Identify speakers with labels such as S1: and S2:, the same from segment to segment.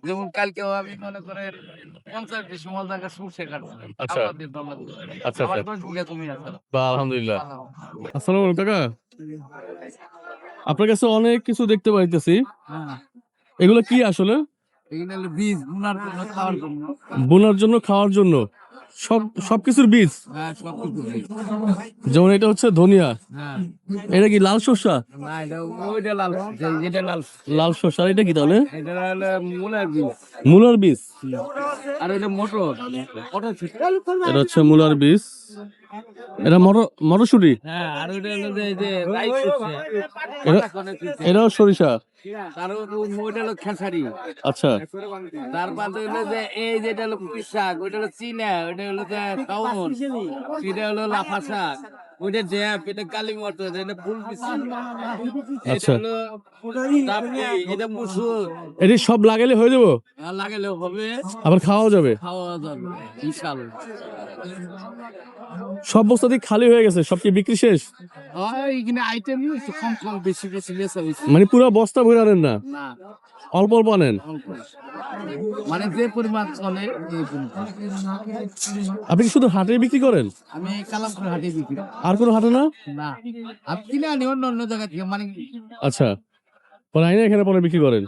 S1: যেমন কালকেও আমি মনে করেন 50 ডিসিমল জায়গা সরষে কাটছিলাম।
S2: আচ্ছা
S1: আল্লাহ দিয়ে দৌলত।
S2: আচ্ছা
S1: আমার
S2: আচ্ছা
S1: 10 বিঘা জমি আছে।
S2: বা আলহামদুলিল্লাহ।
S1: আল্লাহ।
S2: আসসালামু আলাইকুম কাকা, আপনার কাছে অনেক কিছু দেখতে পাইতেছি,
S1: হ্যাঁ,
S2: এগুলো কি আসলে?
S1: এগুলো হলো বীজ বুনার জন্য, খাওয়ার জন্য।
S2: বোনার জন্য, খাওয়ার জন্য, সবকিছুর বীজ।
S1: হ্যাঁ, সবকিছু বীজ।
S2: যেমন এটা হচ্ছে ধনিয়া,
S1: হ্যাঁ,
S2: এটা কি লাল শসা?
S1: না এটা ওইটা লাল, যেটা লাল।
S2: লাল শসা, আর এটা কি তাহলে?
S1: এটা হলো মূলার বীজ।
S2: মূলার বীজ।
S1: আর ওইটা মটর, মটর ছিট।
S2: এটা হচ্ছে মূলার বীজ, এটা মটরশুঁটি।
S1: হ্যাঁ, আর ওইটা হলো যে এই যে রাই সরষে।
S2: এটা
S1: পাতাকনে সরষে।
S2: এটাও সরিষা।
S1: আর ওইটা হলো খেসারি।
S2: আচ্ছা
S1: তারপরে হলো যে এই যেটা হলো পুঁই শাক, ওইটা হলো চিনা, ওইটা হলো যে কাউন, এটা হলো লাফা শাক, ওইটা ড্যাপ, এটা কালি মটর, এটা ফুল বিচি, এটা
S2: আচ্ছা,
S1: হলো তাপড়ি, এটা মুসুর।
S2: এটি সব লাগাইলে হয়ে যাবো,
S1: আর লাগালেও হবে,
S2: আবার খাওয়াও যাবে।
S1: খাওয়া যাবে বিশাল।
S2: সব বস্তা দিয়ে খালি হয়ে গেছে, সব কি বিক্রি শেষ?
S1: এখানে আইটেম কম কম বেশি বেশি বেচা হয়েছে।
S2: মানে পুরো বস্তা ভরে আনেন না,
S1: না,
S2: অল্প অল্প আনেন?
S1: অল্প। মানে যে পরিমাণ চলে এই পরিমাণ।
S2: আপনি কি শুধু হাটে বিক্রি করেন,
S1: আমি কালামপুর হাটে বিক্রি করি।
S2: আর কোনো হাটে না?
S1: না, আমি কিনে আনি অন্য অন্য জায়গা থেকে, মানে
S2: আচ্ছা, পরে আইনে এখানে পরে বিক্রি করেন।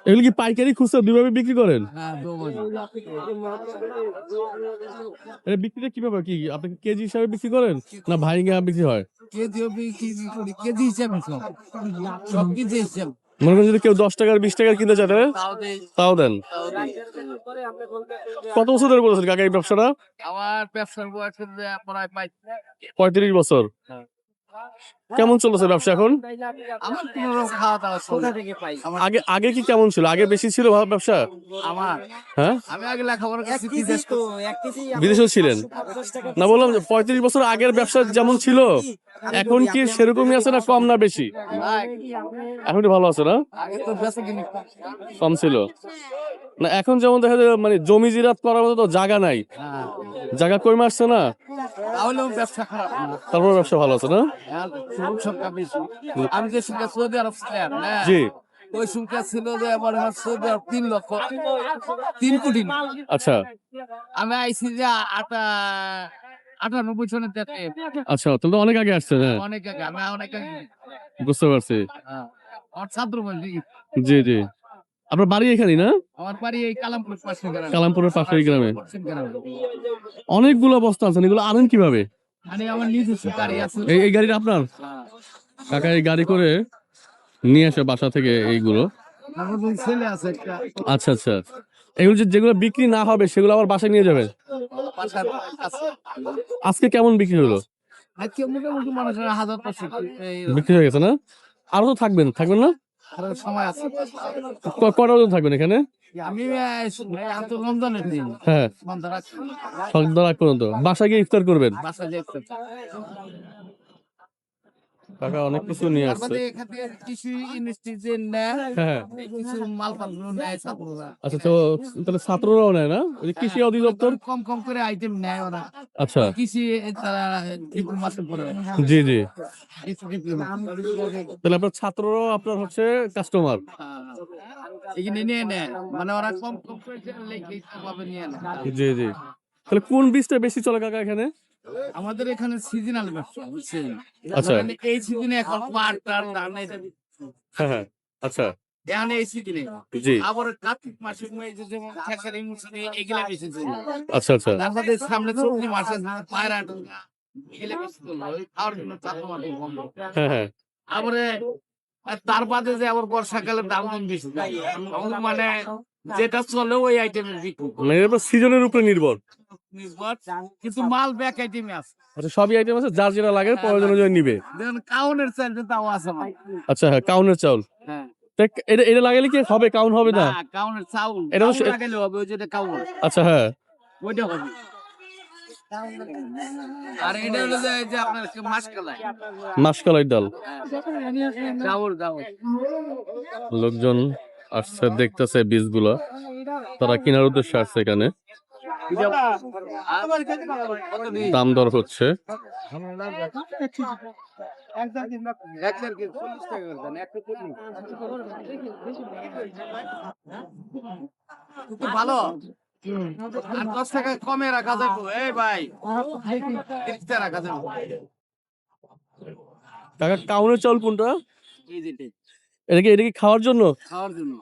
S2: এগুলো কি পাইকারি খুচরা দুইভাবে বিক্রি করেন?
S1: হ্যাঁ, দোবল।
S2: এটা বিক্রিটা কিভাবে, কি আপনি কেজি হিসাবে বিক্রি করেন না ভাইঙ্গা বিক্রি হয়?
S1: কেজিও বিক্রি করি, কেজি হিসাবে সব, সব কেজি হিসাব।
S2: মনে করেন যদি কেউ 10 টাকার 20 টাকার কিনতে চায় তাহলে
S1: তাও দেই,
S2: তাও দেন?
S1: তাও দেই।
S2: কত বছর ধরে করেছেন কাকা এই ব্যবসাটা?
S1: আমার ব্যবসার বয়স হচ্ছে প্রায়
S2: 35 বছর। কেমন চলছে ব্যবসা এখন?
S1: আমার কোনো রকম খাওয়া দাওয়া কোথা থেকে পাই?
S2: আগে আগে কি কেমন ছিল? আগে বেশি ছিল ব্যবসা?
S1: আমার
S2: হ্যাঁ,
S1: আমি আগে লেখাপড়া করছি বিদেশ তো,
S2: বিদেশেও ছিলেন না? বললাম যে 35 বছর আগের ব্যবসা যেমন ছিল এখন কি সেরকমই আছে না কম না বেশি? এখন একটু ভালো আছে না?
S1: আগে তো বেশি কিনি।
S2: কম ছিল না, এখন যেমন দেখা যায় মানে জমি জিরাত করার মতো তো জায়গা নাই,
S1: হ্যাঁ,
S2: জায়গা কমে আসছে না,
S1: তাহলেও ব্যবসা খারাপ না।
S2: তারপর ব্যবসা ভালো আছে না?
S1: আর লোক সংখ্যা বেশি। আমি যে সঙ্গে সৌদি আরব ছিলাম, হ্যাঁ,
S2: জি
S1: ওই সংখ্যা ছিল যে আমার সৌদি আরব 3 লক্ষ, 3 কোটি না।
S2: আচ্ছা
S1: আমি আইছি যে 98 সনের দেশে।
S2: আচ্ছা, তাহলে তো অনেক আগে আসছেন। হ্যাঁ,
S1: অনেক আগে, আমি অনেক আগে।
S2: বুঝতে পারছি।
S1: হ্যাঁ, আমার ছাত্র বলছি।
S2: জি জি, আপনার বাড়ি এখানেই না?
S1: আমার বাড়ি এই কালামপুর পাশে গ্রামে।
S2: কালামপুরের পাশের গ্রামে।
S1: পশ্চিম গ্রামে।
S2: অনেকগুলো বস্তা আছেন, এগুলো আনেন কিভাবে?
S1: মানে আমার নিজস্ব গাড়ি আছে।
S2: এই গাড়িটা আপনার?
S1: হ্যাঁ।
S2: কাকা এই গাড়ি করে নিয়ে আসে বাসা থেকে এইগুলো?
S1: আমার দুই ছেলে আছে একটা।
S2: আচ্ছা আচ্ছা, এগুলো যেগুলো বিক্রি না হবে সেগুলো আবার বাসায় নিয়ে যাবেন?
S1: বাসার আছে।
S2: আজকে কেমন বিক্রি হলো?
S1: আজকে মোটামুটি মানুষের 1500 এই
S2: বিক্রি হয়ে গেছে না? আরো তো থাকবেন না?
S1: আরো সময় আছে।
S2: কটা জন থাকবেন এখানে?
S1: আমি তো রমজানের দিন
S2: হ্যাঁ,
S1: বন্ধ রাখছি।
S2: সন্ধ্যা রাত পর্যন্ত বাসায় গিয়ে ইফতার করবেন?
S1: বাসায় যেতে।
S2: কাকা অনেক কিছু নিয়ে আসছে।
S1: আমাদের এখান থেকে কৃষি ইনস্টিটিউট নেয়,
S2: হ্যাঁ,
S1: কিছু মালপত্র নেয় ছাত্ররা।
S2: আচ্ছা, তো তাহলে ছাত্ররাও নেয় না? ওই যে কৃষি অধিদপ্তর।
S1: কম কম করে আইটেম নেয় ওরা।
S2: আচ্ছা,
S1: কৃষি তারা ডিপ্লোমাতে পড়ে।
S2: জি জি,
S1: কৃষি ডিপ্লোমা।
S2: তাহলে আপনার ছাত্ররাও আপনার হচ্ছে কাস্টমার?
S1: এখানে নিয়ে নেয়, মানে ওরা কম কম করে লিখে ভাবে নিয়ে নেয়।
S2: জি জি, তাহলে কোন বীজটা বেশি চলে কাকা এখানে?
S1: আমাদের এখানে সিজনাল ব্যবসা, বুঝছেন?
S2: আচ্ছা,
S1: মানে এই সিজনে এখন পাট টার ধান এটা
S2: হ্যাঁ হ্যাঁ, আচ্ছা,
S1: এখন এই সিজনে।
S2: জি,
S1: আবার কার্তিক মাসে যেমন খেসারি মুসুরি এগুলা বেশি চলে।
S2: আচ্ছা আচ্ছা,
S1: তারপরে সামনে চলতি মাসে পায়রা টোকা এগুলা বেশি চলে। ওই খাওয়ার জন্য চাষাবাদ বন্ধ।
S2: হ্যাঁ হ্যাঁ,
S1: তারপরে তার বাদে যে আবার বর্ষাকালে দাম বেশি যায়। তখন মানে যেটা চলে ওই আইটেমের বিক্রি করে।
S2: মানে এটা সিজনের উপরে নির্ভর।
S1: কিন্তু মাল ব্যাক আইটেমে আছে।
S2: আচ্ছা, সবই আইটেম আছে, যার যেটা লাগে প্রয়োজন অনুযায়ী নিবে।
S1: দেখুন কাউনের চাল তাও আছে ভাই।
S2: আচ্ছা হ্যাঁ, কাউনের চাউল।
S1: হ্যাঁ,
S2: এটা এটা লাগাইলে কি হবে, কাউন হবে না?
S1: না কাউনের চাউল
S2: এটা তো
S1: কাউন লাগাইলে হবে, ওই যেটা কাউন
S2: আচ্ছা হ্যাঁ,
S1: ওইটা হবে। আর এটা হলো যে আপনার মাসকালাই
S2: মাসকলাই ডাল।
S1: চাউল চাউল।
S2: লোকজন আসছে, দেখতেছে বীজগুলো, তারা কেনার উদ্দেশ্যে আসছে এখানে। দাম দর হচ্ছে।
S1: ভালো আর 10 টাকা কমে রাখা যাবে এই ভাই 30 টাকা রাখা যাবে
S2: কাকা কাউনের চাউল কোনটা?
S1: এই যেটা
S2: এটা কি খাওয়ার জন্য?
S1: খাওয়ার জন্য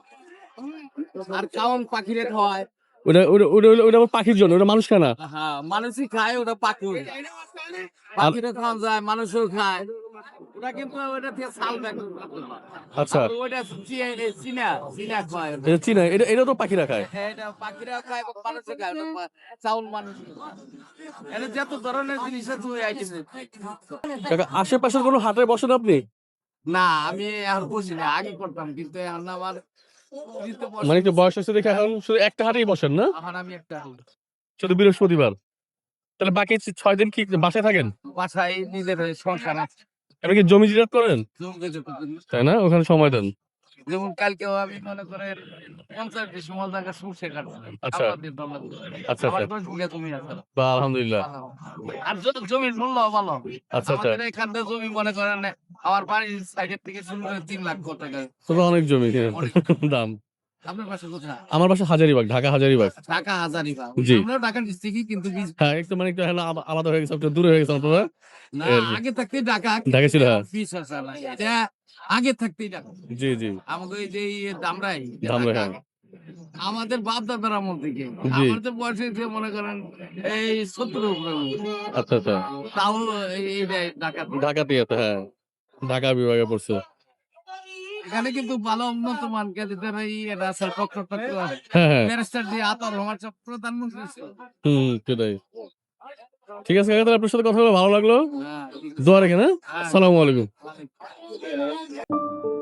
S1: আর কাউন পাখিরে খাওয়ায়
S2: ওটা আবার পাখির জন্য, ওটা মানুষ খায় না।
S1: হ্যাঁ মানুষই খায় ওটা পাখি পাখিরে খাওয়া যায় মানুষও খায় ওটা কিন্তু ওটা থেকে ছাল ব্যাগ
S2: আচ্ছা
S1: ওটা চীনা চীনা খায় ওটা।
S2: এটা চীনা, এটা তো পাখিরা খায়।
S1: হ্যাঁ এটা পাখিরা খায় এবং মানুষও খায় ওটা চাউল মানুষ এটা যত ধরনের জিনিস আছে ওই আইটেম
S2: কাকা আশেপাশের কোনো হাটে বসেন আপনি?
S1: না আমি এখন বুঝি না আগে করতাম কিন্তু এখন আমার বুঝতে পারছি
S2: মানে একটু বয়স হয়েছে দেখে এখন শুধু একটা হাটেই বসেন না?
S1: এখন আমি একটা
S2: শুধু বৃহস্পতিবার। তাহলে বাকি 6 দিন কি বাসায় থাকেন?
S1: বাসায় নিজের সংসার আছে
S2: আপনি কি জমি জিরাত করেন?
S1: জমতে যেতে।
S2: তাই না, ওখানে সময় দেন।
S1: যেমন কালকেও আমি মনে করেন 50 সময় জায়গা সরষে কাটছিলাম
S2: আচ্ছা।
S1: আমাদের দলে।
S2: আচ্ছা
S1: আমার
S2: আচ্ছা
S1: 10 বিঘা জমি আছে
S2: বা আলহামদুলিল্লাহ।
S1: আর যত জমির মূল্য ভালো
S2: আচ্ছা আচ্ছা
S1: আমাদের এখানে জমি মনে করেন আমার বাড়ির সাইডের থেকে শুরু করে 3 লাখ টাকা
S2: তবে অনেক জমি দাম।
S1: আপনার পাশে কোথায়
S2: আমার বাসা হাজারিবাগ, ঢাকা হাজারিবাগ।
S1: ঢাকা হাজারিবাগ
S2: জি।
S1: আমরাও ঢাকা ডিস্ট্রিক্টই কিন্তু
S2: হ্যাঁ একটু মানে একটু আলাদা হয়ে গেছে, একটু দূরে হয়ে গেছে আপনারা।
S1: না
S2: এই আর কি।
S1: আগে থাকতে ঢাকা
S2: ঢাকা ছিল, হ্যাঁ।
S1: পিস আছে না এটা আগে থাকতেই ঢাকা
S2: জি জি
S1: আমাদের এই যে দামরাই
S2: ধামরাই, হ্যাঁ।
S1: আমাদের বাপ দাদার আমল থেকে
S2: জি।
S1: আমাদের বয়স হয়েছে মনে করেন এই 70 উপরে
S2: আচ্ছা আচ্ছা
S1: তাও এই ঢাকা
S2: ঢাকাতেই আছে, হ্যাঁ ঢাকা বিভাগে পড়ছে।
S1: এখানে কিন্তু ভালো উন্নত মান গেদিদের এই রাসেল পক্ষ
S2: হ্যাঁ হ্যাঁ
S1: ব্যারিস্টার দিয়ে আতর রহমান সব প্রধানমন্ত্রী ছিল।
S2: সেটাই। ঠিক আছে কাকা, তাহলে আপনার সাথে কথা বলে ভালো লাগলো।
S1: হ্যাঁ, ঠিক আছে।
S2: দোয়া রেখে, হ্যাঁ।
S1: হ্যাঁ।
S2: আসসালামু আলাইকুম।
S1: ওয়ালাইকুম।